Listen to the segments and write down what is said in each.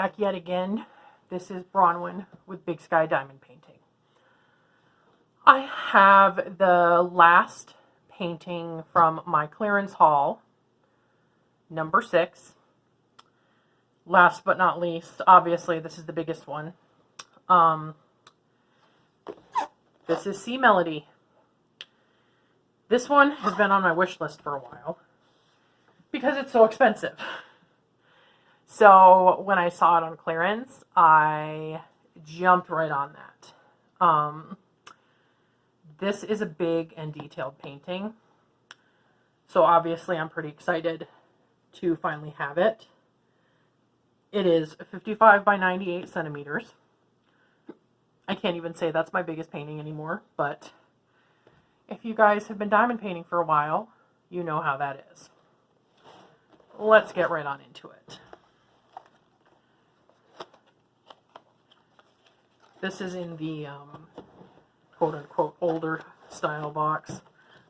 back yet again. This is Bronwyn with Big Sky Diamond Painting. I have the last painting from my clearance haul, number 6. Last but not least, obviously this is the biggest one. This is Sea Melody. This one has been on my wish list for a while because it's so expensive. So when I saw it on clearance, I jumped right on that. This is a big and detailed painting. So obviously I'm pretty excited to finally have it. It is 55 by 98 centimeters. I can't even say that's my biggest painting anymore, but if you guys have been diamond painting for a while, you know how that is. Let's get right on into it. This is in the quote-unquote older style box.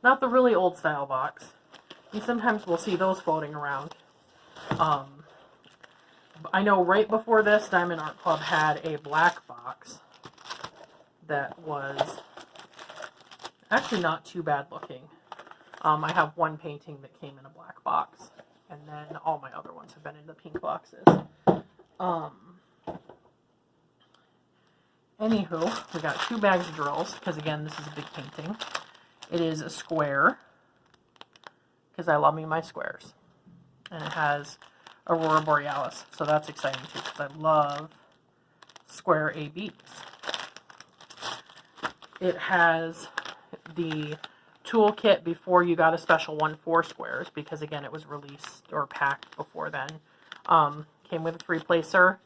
Not the really old style box. And sometimes we'll see those floating around. I know right before this, Diamond Art Club had a black box that was actually not too bad looking. I have one painting that came in a black box, and then all my other ones have been in the pink boxes. Anywho, we got 2 bags of drills, because again, this is a big painting. It is a square, because I love me my squares. And it has Aurora Borealis, so that's exciting too, because I love square ABs. It has the toolkit before you got a special one for squares, because again, it was released or packed before then. Came with a 3-placer.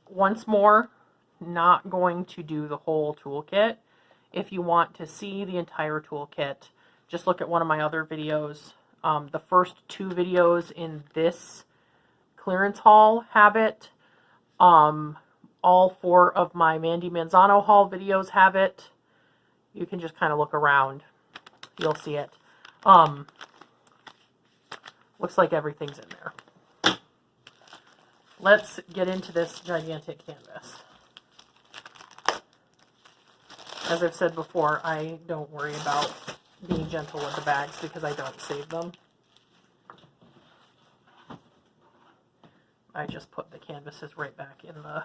Once more, not going to do the whole toolkit. If you want to see the entire toolkit, just look at one of my other videos. The first 2 videos in this clearance haul have it. All 4 of my Mandy Manzano haul videos have it. You can just kind of look around. You'll see it. Looks like everything's in there. Let's get into this gigantic canvas. As I've said before, I don't worry about being gentle with the bags because I don't save them. I just put the canvases right back in the...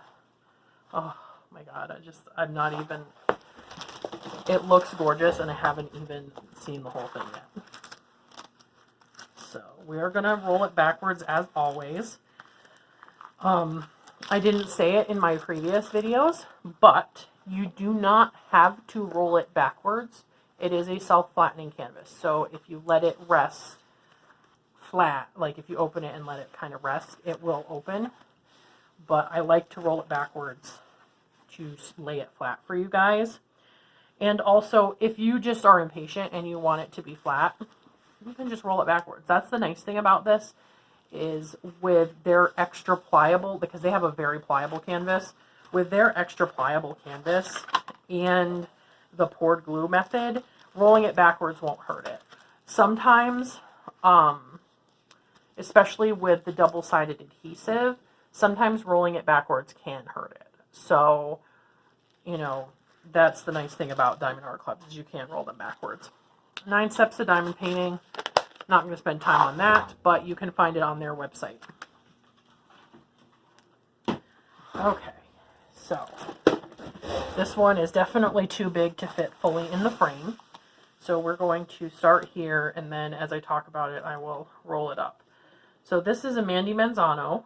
Oh my god, I'm not even... It looks gorgeous and I haven't even seen the whole thing yet. So we are going to roll it backwards as always. I didn't say it in my previous videos, but you do not have to roll it backwards. It is a self-flattening canvas. So if you let it rest flat, like if you open it and let it kind of rest, it will open. But I like to roll it backwards to lay it flat for you guys. And also, if you just are impatient and you want it to be flat, you can just roll it backwards. That's the nice thing about this, is with their extra pliable, because they have a very pliable canvas, with their extra pliable canvas and the poured glue method, rolling it backwards won't hurt it. Sometimes, especially with the double-sided adhesive, sometimes rolling it backwards can hurt it. So, you know, that's the nice thing about Diamond Art Club, is you can roll them backwards. 9 steps of diamond painting. Not going to spend time on that, but you can find it on their website. Okay, so this one is definitely too big to fit fully in the frame. So we're going to start here, and then as I talk about it, I will roll it up. So this is a Mandy Manzano.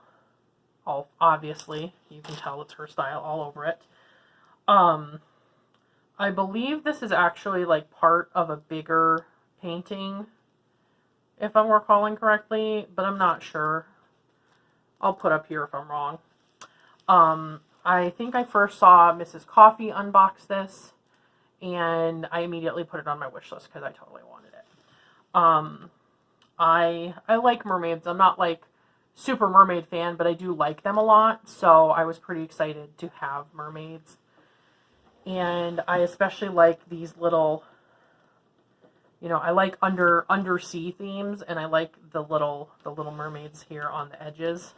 Obviously, you can tell it's her style all over it. I believe this is actually like part of a bigger painting, if I'm recalling correctly, but I'm not sure. I'll put up here if I'm wrong. I think I first saw Mrs. Coffee unbox this, and I immediately put it on my wish list because I totally wanted it. I like mermaids. I'm not like super mermaid fan, but I do like them a lot, so I was pretty excited to have mermaids. And I especially like these little, you know, I like undersea themes, and I like the little mermaids here on the edges.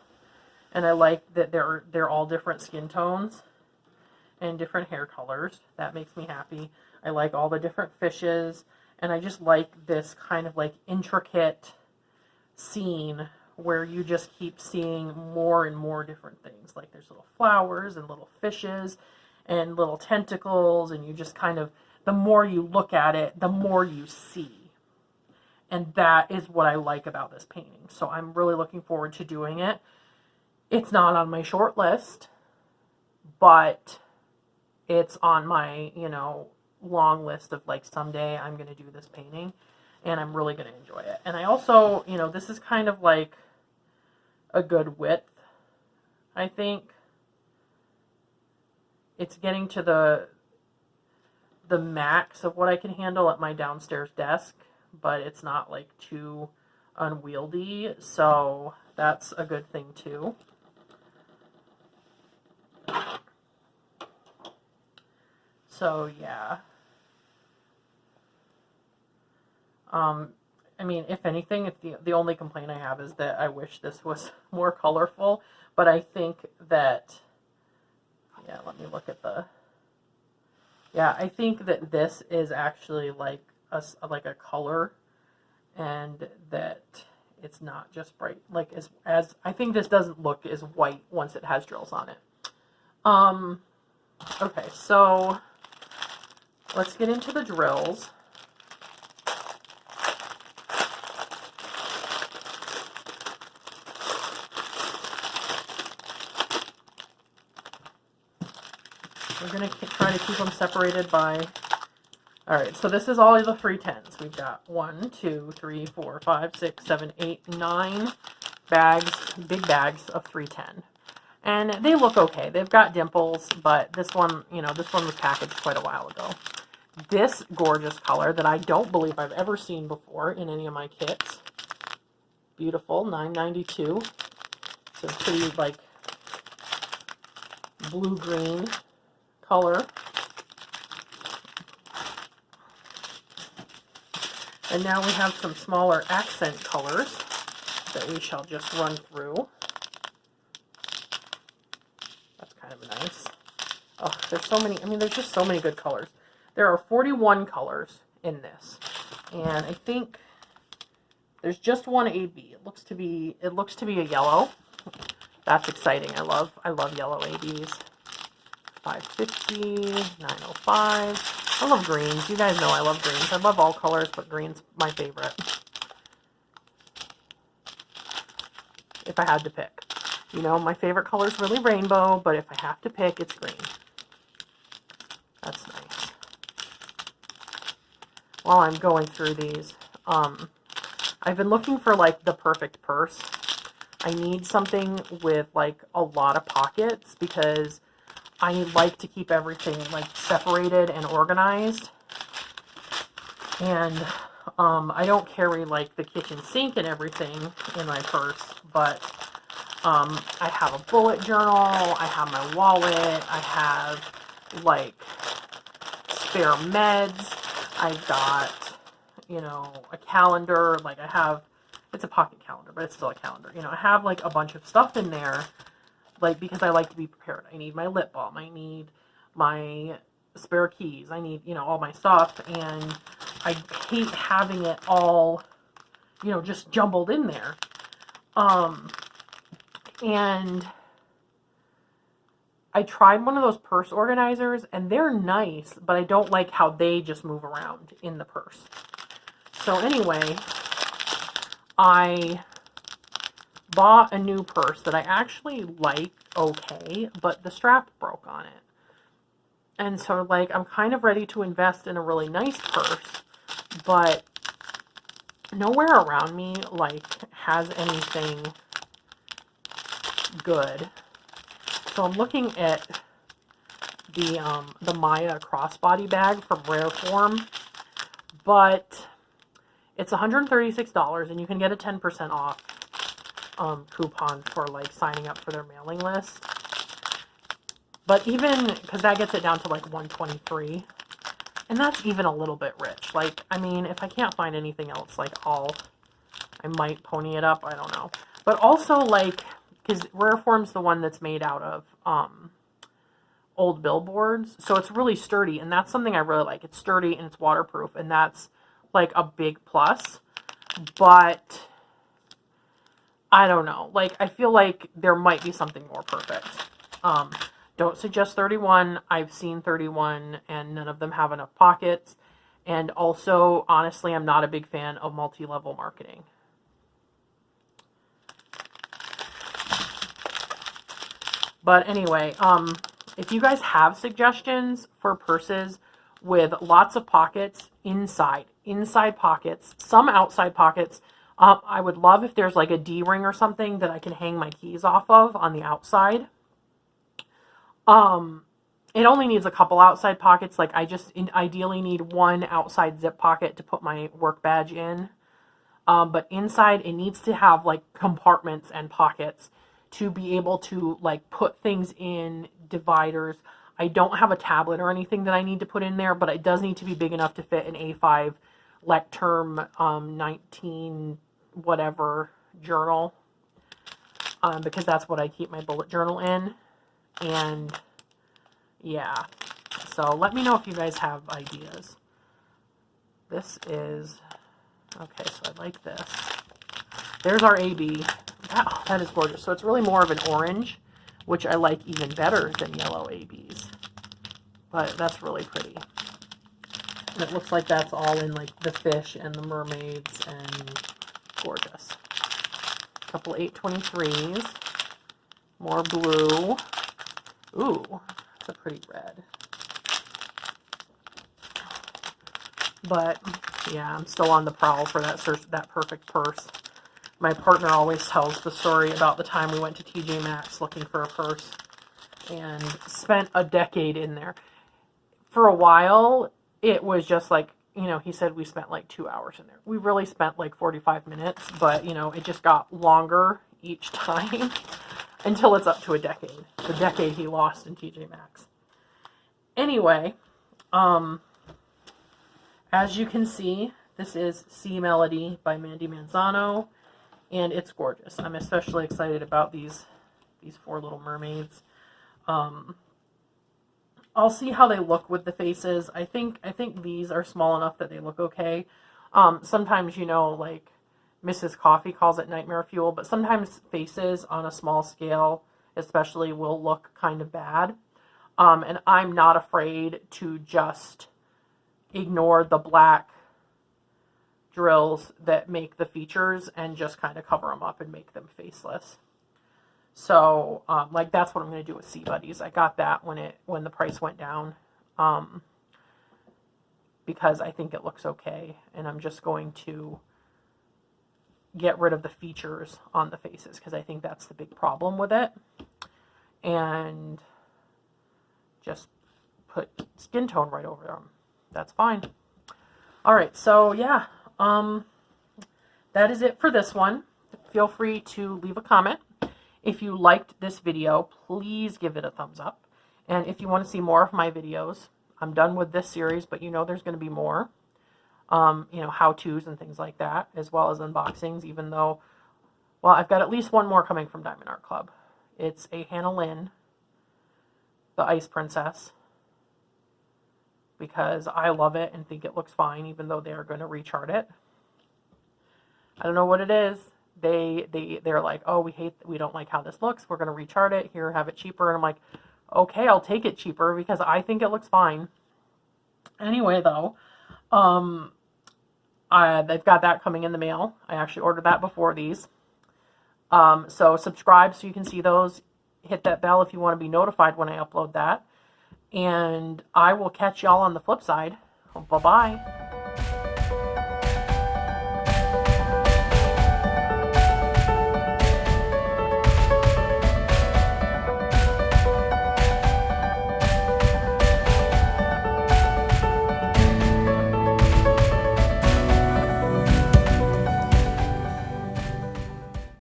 And I like that they're all different skin tones and different hair colors. That makes me happy. I like all the different fishes, and I just like this kind of like intricate scene where you just keep seeing more and more different things. Like there's little flowers and little fishes and little tentacles, and you just kind of, the more you look at it, the more you see. And that is what I like about this painting. So I'm really looking forward to doing it. It's not on my short list, but it's on my, you know, long list of like someday I'm going to do this painting and I'm really going to enjoy it. And I also, you know, this is kind of like a good width, I think. It's getting to the max of what I can handle at my downstairs desk, but it's not like too unwieldy, so that's a good thing too. So yeah. I mean, if anything, if the only complaint I have is that I wish this was more colorful, but I think that, yeah, let me look at the, yeah, I think that this is actually like a color, and that it's not just bright, like as I think this doesn't look as white once it has drills on it. Okay, so let's get into the drills. We're going to try to keep them separated by, all right, so this is all of the 310s. We've got 1, 2, 3, 4, 5, 6, 7, 8, 9 bags, big bags of 310. And they look okay. They've got dimples, but this one, you know, this one was packaged quite a while ago. This gorgeous color that I don't believe I've ever seen before in any of my kits. Beautiful, $9.92. So pretty like blue-green color. And now we have some smaller accent colors that we shall just run through. That's kind of nice. Oh, there's so many, I mean, there's just so many good colors. There are 41 colors in this. And I think there's just one AB. It looks to be a yellow. That's exciting. I love yellow ABs. 550, 905. I love greens. You guys know I love greens. I love all colors, but green's my favorite. If I had to pick. You know, my favorite color is really rainbow, but if I have to pick, it's green. That's nice. While I'm going through these, I've been looking for like the perfect purse. I need something with like a lot of pockets because I like to keep everything like separated and organized. And I don't carry like the kitchen sink and everything in my purse, but I have a bullet journal, I have my wallet, I have like spare meds, I've got, you know, a calendar, like I have, it's a pocket calendar, but it's still a calendar. You know, I have like a bunch of stuff in there, like, because I like to be prepared. I need my lip balm, I need my spare keys, I need, you know, all my stuff, and I hate having it all, you know, just jumbled in there. And I tried one of those purse organizers, and they're nice, but I don't like how they just move around in the purse. So anyway, I bought a new purse that I actually like okay, but the strap broke on it. And so, like, I'm kind of ready to invest in a really nice purse, but nowhere around me, like, has anything good. So I'm looking at the Maya crossbody bag from Rare Form, but it's $136, and you can get a 10% off coupon for like signing up for their mailing list. But even, because that gets it down to like $123, and that's even a little bit rich. Like, I mean, if I can't find anything else, like I might pony it up, I don't know. But also, like, because Rareform's the one that's made out of old billboards, so it's really sturdy, and that's something I really like. It's sturdy and it's waterproof, and that's like a big plus. But I don't know, like I feel like there might be something more perfect. Don't suggest 31. I've seen 31 and none of them have enough pockets. And also, honestly, I'm not a big fan of multi-level marketing. But anyway, if you guys have suggestions for purses with lots of pockets inside pockets, some outside pockets, I would love if there's like a D-ring or something that I can hang my keys off of on the outside. It only needs a couple outside pockets. Like I just ideally need one outside zip pocket to put my work badge in. But inside it needs to have like compartments and pockets to be able to like put things in, dividers. I don't have a tablet or anything that I need to put in there, but it does need to be big enough to fit an A5 Lecterm 19 whatever journal. Because that's what I keep my bullet journal in. And yeah, so let me know if you guys have ideas. This is, okay, so I like this. There's our AB. That is gorgeous. So it's really more of an orange, which I like even better than yellow ABs. But that's really pretty. And it looks like that's all in like the fish and the mermaids, and gorgeous. A couple 823s. More blue. Ooh, it's a pretty red. But yeah, I'm still on the prowl for that perfect purse. My partner always tells the story about the time we went to TJ Maxx looking for a purse and spent a decade in there. For a while, it was just like, you know, he said we spent like 2 hours in there. We really spent like 45 minutes, but, you know, it just got longer each time until it's up to a decade. The decade he lost in TJ Maxx. Anyway, as you can see, this is Sea Melody by Mandy Manzano, and it's gorgeous. I'm especially excited about these 4 little mermaids. I'll see how they look with the faces. I think these are small enough that they look okay. Sometimes, you know, like Mrs. Coffee calls it nightmare fuel, but sometimes faces on a small scale especially will look kind of bad. And I'm not afraid to just ignore the black drills that make the features and just kind of cover them up and make them faceless. So, like that's what I'm going to do with Sea Buddies. I got that when the price went down, because I think it looks okay, and I'm just going to get rid of the features on the faces because I think that's the big problem with it, and just put skin tone right over them. That's fine. All right, so yeah, that is it for this one. Feel free to leave a comment. If you liked this video, please give it a thumbs up. And if you want to see more of my videos, I'm done with this series, but you know there's going to be more. You know, how-tos and things like that, as well as unboxings, even though, well, I've got at least one more coming from Diamond Art Club. It's a Hannah Lynn, the Ice Princess, because I love it and think it looks fine, even though they're going to rechart it. I don't know what it is. They're like, oh, we don't like how this looks. We're going to rechart it. Here, have it cheaper. And I'm like, okay, I'll take it cheaper because I think it looks fine. Anyway, though, they've got that coming in the mail. I actually ordered that before these. So subscribe so you can see those. Hit that bell if you want to be notified when I upload that. And I will catch y'all on the flip side. Bye-bye.